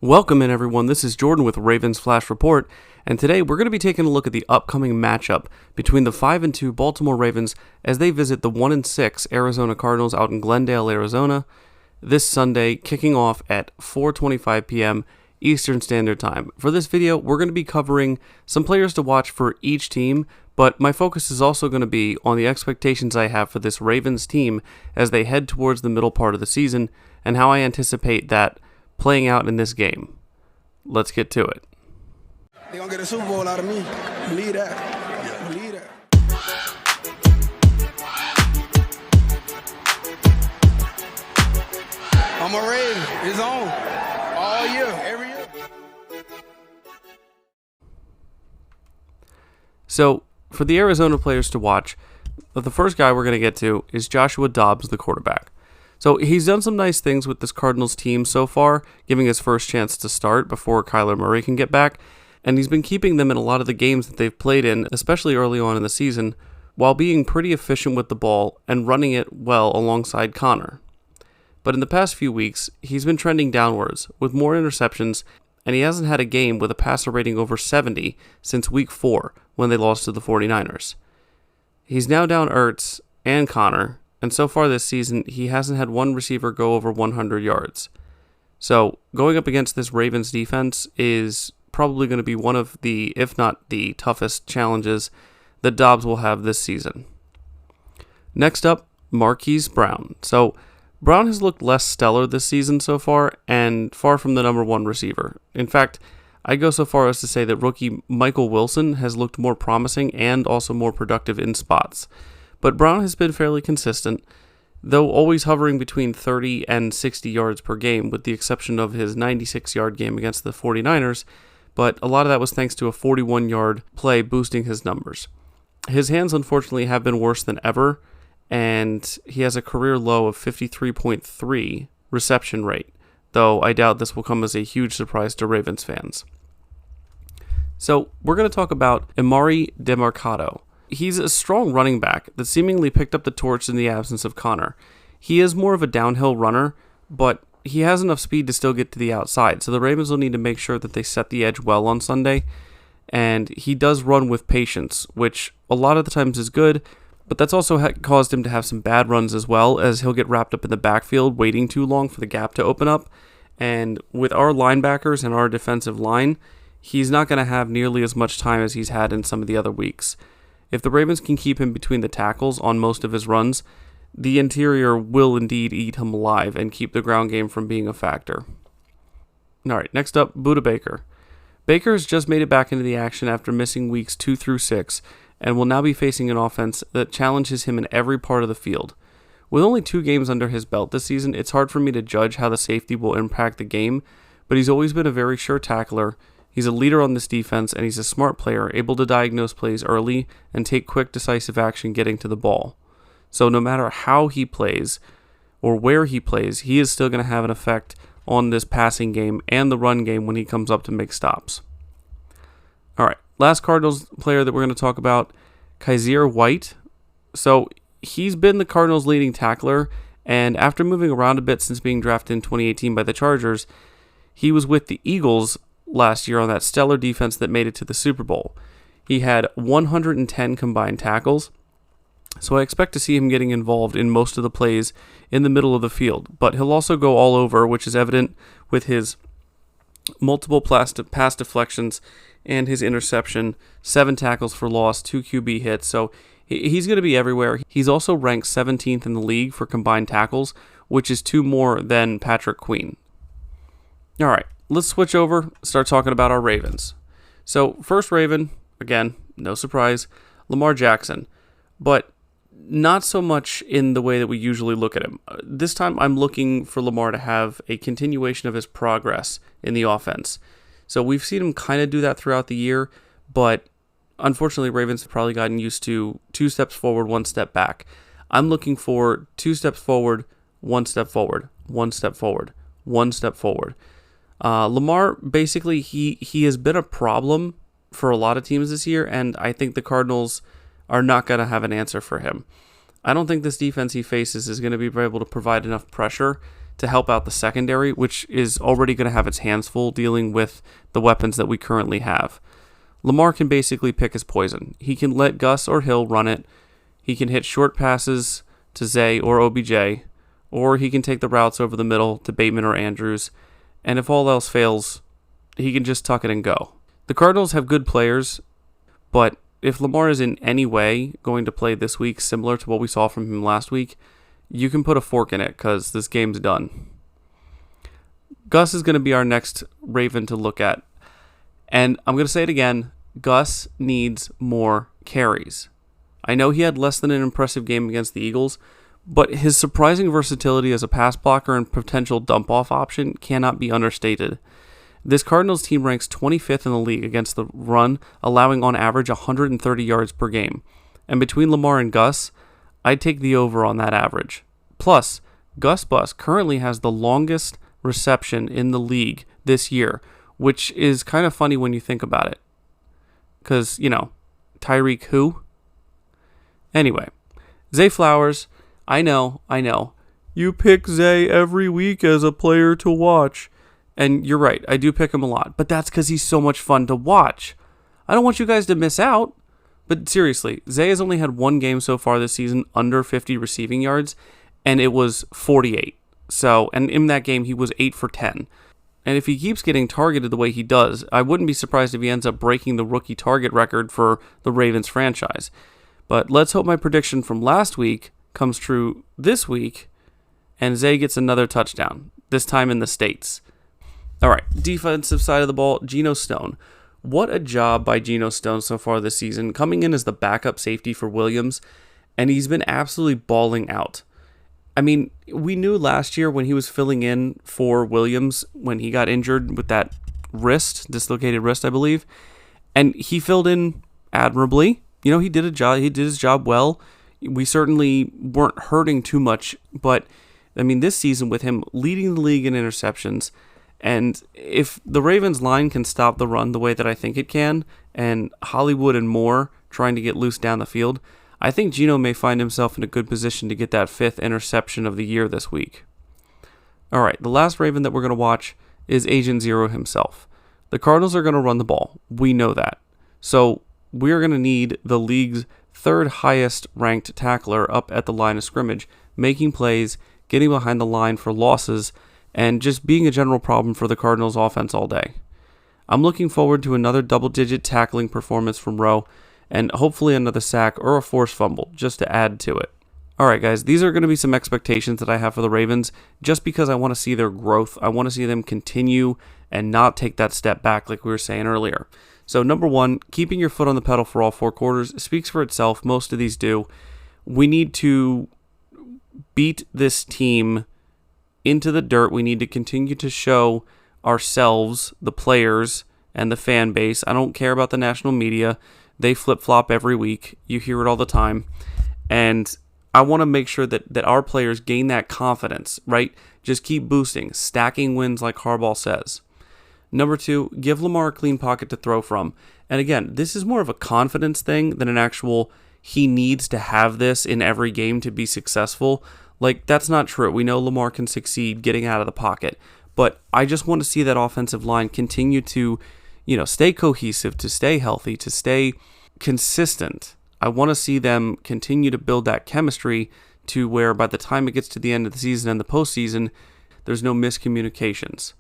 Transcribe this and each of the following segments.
Welcome in, everyone. This is Jordan with Ravens Flash Report, and today we're going to be taking a look at the upcoming matchup between the 5-2 Baltimore Ravens as they visit the 1-6 Arizona Cardinals out in Glendale, Arizona, this Sunday, kicking off at 4:25 p.m. Eastern Standard Time. For this video, we're going to be covering some players to watch for each team, but my focus is also going to be on the expectations I have for this Ravens team as they head towards the middle part of the season and how I anticipate that playing out in this game. Let's get to it. They're going to get a Super Bowl out of me. Believe that. Believe that. I'm a Raven. It's on. All year. Every year. So, for the Arizona players to watch, the first guy we're going to get to is Joshua Dobbs, the quarterback. So he's done some nice things with this Cardinals team so far, giving his first chance to start before Kyler Murray can get back, and he's been keeping them in a lot of the games that they've played in, especially early on in the season, while being pretty efficient with the ball and running it well alongside Connor. But in the past few weeks, he's been trending downwards, with more interceptions, and he hasn't had a game with a passer rating over 70 since Week 4, when they lost to the 49ers. He's now down Ertz and Connor, and so far this season, he hasn't had one receiver go over 100 yards. So, going up against this Ravens defense is probably going to be one of the, if not the toughest challenges that Dobbs will have this season. Next up, Marquise Brown. So, Brown has looked less stellar this season so far, and far from the number one receiver. In fact, I'd go so far as to say that rookie Michael Wilson has looked more promising and also more productive in spots. But Brown has been fairly consistent, though always hovering between 30 and 60 yards per game, with the exception of his 96-yard game against the 49ers, but a lot of that was thanks to a 41-yard play boosting his numbers. His hands, unfortunately, have been worse than ever, and he has a career low of 53.3 reception rate, though I doubt this will come as a huge surprise to Ravens fans. So, we're going to talk about Emari Demercado. He's a strong running back that seemingly picked up the torch in the absence of Connor. He is more of a downhill runner, but he has enough speed to still get to the outside, so the Ravens will need to make sure that they set the edge well on Sunday, and he does run with patience, which a lot of the times is good, but that's also caused him to have some bad runs as well, as he'll get wrapped up in the backfield waiting too long for the gap to open up, and with our linebackers and our defensive line, he's not going to have nearly as much time as he's had in some of the other weeks. If the Ravens can keep him between the tackles on most of his runs, the interior will indeed eat him alive and keep the ground game from being a factor. Alright, next up, Budda Baker. Baker has just made it back into the action after missing weeks 2 through 6, and will now be facing an offense that challenges him in every part of the field. With only 2 games under his belt this season, it's hard for me to judge how the safety will impact the game, but he's always been a very sure tackler. He's a leader on this defense, and he's a smart player, able to diagnose plays early and take quick, decisive action getting to the ball. So no matter how he plays or where he plays, he is still going to have an effect on this passing game and the run game when he comes up to make stops. All right, last Cardinals player that we're going to talk about, Kyzir White. So he's been the Cardinals' leading tackler, and after moving around a bit since being drafted in 2018 by the Chargers, he was with the Eagles last year on that stellar defense that made it to the Super Bowl. He had 110 combined tackles, so I expect to see him getting involved in most of the plays in the middle of the field, but he'll also go all over, which is evident with his multiple pass deflections and his interception, 7 tackles for loss, 2 QB hits, so he's going to be everywhere. He's also ranked 17th in the league for combined tackles, which is 2 more than Patrick Queen. All right. Let's switch over, start talking about our Ravens. So, first Raven, again, no surprise, Lamar Jackson. But not so much in the way that we usually look at him. This time, I'm looking for Lamar to have a continuation of his progress in the offense. So, we've seen him kind of do that throughout the year, but unfortunately, Ravens have probably gotten used to 2 steps forward, 1 step back. I'm looking for 2 steps forward, 1 step forward, 1 step forward, 1 step forward. Lamar, basically, he has been a problem for a lot of teams this year, and I think the Cardinals are not going to have an answer for him. I don't think this defense he faces is going to be able to provide enough pressure to help out the secondary, which is already going to have its hands full dealing with the weapons that we currently have. Lamar can basically pick his poison. He can let Gus or Hill run it. He can hit short passes to Zay or OBJ, or he can take the routes over the middle to Bateman or Andrews, and if all else fails, he can just tuck it and go. The Cardinals have good players, but if Lamar is in any way going to play this week similar to what we saw from him last week, you can put a fork in it because this game's done. Gus is going to be our next Raven to look at. And I'm going to say it again, Gus needs more carries. I know he had less than an impressive game against the Eagles, but his surprising versatility as a pass blocker and potential dump-off option cannot be understated. This Cardinals team ranks 25th in the league against the run, allowing on average 130 yards per game. And between Lamar and Gus, I'd take the over on that average. Plus, Gus Bus currently has the longest reception in the league this year, which is kind of funny when you think about it. Because, Tyreek who? Anyway, Zay Flowers, I know. You pick Zay every week as a player to watch. And you're right, I do pick him a lot. But that's because he's so much fun to watch. I don't want you guys to miss out. But seriously, Zay has only had one game so far this season under 50 receiving yards, and it was 48. And in that game, he was 8 for 10. And if he keeps getting targeted the way he does, I wouldn't be surprised if he ends up breaking the rookie target record for the Ravens franchise. But let's hope my prediction from last week comes true this week, and Zay gets another touchdown, this time in the States. All right, defensive side of the ball, Geno Stone. What a job by Geno Stone so far this season, coming in as the backup safety for Williams, and he's been absolutely balling out. I mean, we knew last year when he was filling in for Williams when he got injured with that dislocated wrist, I believe, and he filled in admirably. He did his job well. We certainly weren't hurting too much, but I mean, this season with him leading the league in interceptions, and if the Ravens line can stop the run the way that I think it can, and Hollywood and Moore trying to get loose down the field, I think Geno may find himself in a good position to get that 5th interception of the year this week. All right, the last Raven that we're going to watch is Agent Zero himself. The Cardinals are going to run the ball. We know that. So we're going to need the league's 3rd highest ranked tackler up at the line of scrimmage, making plays, getting behind the line for losses, and just being a general problem for the Cardinals offense all day. I'm looking forward to another double-digit tackling performance from Rowe, and hopefully another sack or a forced fumble, just to add to it. Alright guys, these are going to be some expectations that I have for the Ravens, just because I want to see their growth. I want to see them continue and not take that step back like we were saying earlier. So number 1, keeping your foot on the pedal for all 4 quarters speaks for itself. Most of these do. We need to beat this team into the dirt. We need to continue to show ourselves, the players, and the fan base. I don't care about the national media. They flip-flop every week. You hear it all the time. And I want to make sure that our players gain that confidence, right? Just keep boosting, stacking wins like Harbaugh says. Number 2, give Lamar a clean pocket to throw from. And again, this is more of a confidence thing than an actual he needs to have this in every game to be successful. Like, that's not true. We know Lamar can succeed getting out of the pocket. But I just want to see that offensive line continue to, stay cohesive, to stay healthy, to stay consistent. I want to see them continue to build that chemistry to where by the time it gets to the end of the season and the postseason, there's no miscommunications.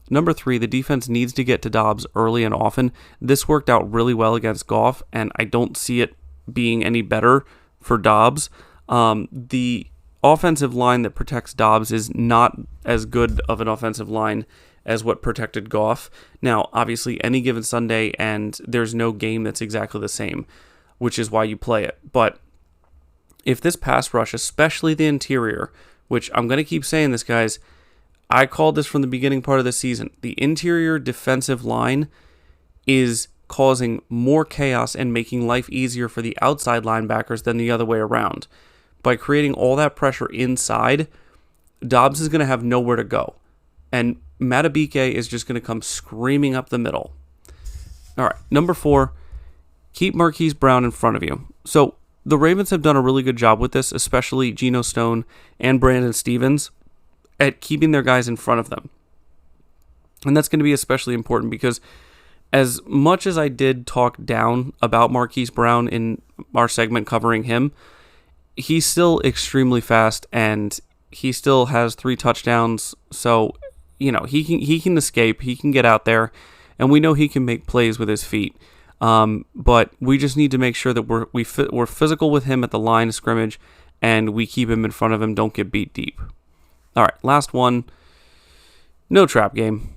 Number 3, the defense needs to get to Dobbs early and often. This worked out really well against Goff, and I don't see it being any better for Dobbs. The offensive line that protects Dobbs is not as good of an offensive line as what protected Goff. Now, obviously, any given Sunday, and there's no game that's exactly the same, which is why you play it. But if this pass rush, especially the interior, which I'm going to keep saying this, guys, I called this from the beginning part of the season. The interior defensive line is causing more chaos and making life easier for the outside linebackers than the other way around. By creating all that pressure inside, Dobbs is going to have nowhere to go. And Matabike is just going to come screaming up the middle. All right, number 4, keep Marquise Brown in front of you. So the Ravens have done a really good job with this, especially Geno Stone and Brandon Stevens. at keeping their guys in front of them. And that's going to be especially important because as much as I did talk down about Marquise Brown in our segment covering him, he's still extremely fast and he still has 3 touchdowns. So, he can escape, he can get out there, and we know he can make plays with his feet. But we just need to make sure that we're physical with him at the line of scrimmage and we keep him in front of him, don't get beat deep. All right, last one. No trap game.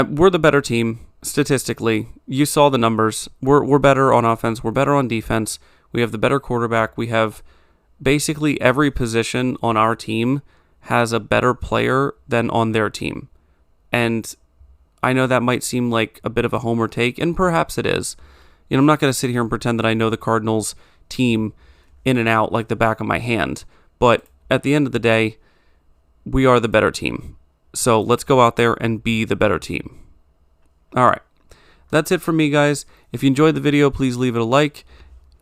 We're the better team statistically. You saw the numbers. We're better on offense. We're better on defense. We have the better quarterback. We have basically every position on our team has a better player than on their team. And I know that might seem like a bit of a homer take, and perhaps it is. I'm not going to sit here and pretend that I know the Cardinals team in and out like the back of my hand. But at the end of the day, we are the better team. So let's go out there and be the better team. All right. That's it from me, guys. If you enjoyed the video, please leave it a like.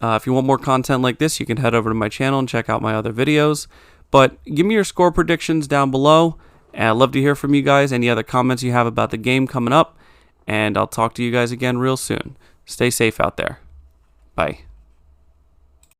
If you want more content like this, you can head over to my channel and check out my other videos. But give me your score predictions down below. And I'd love to hear from you guys. Any other comments you have about the game coming up. And I'll talk to you guys again real soon. Stay safe out there. Bye.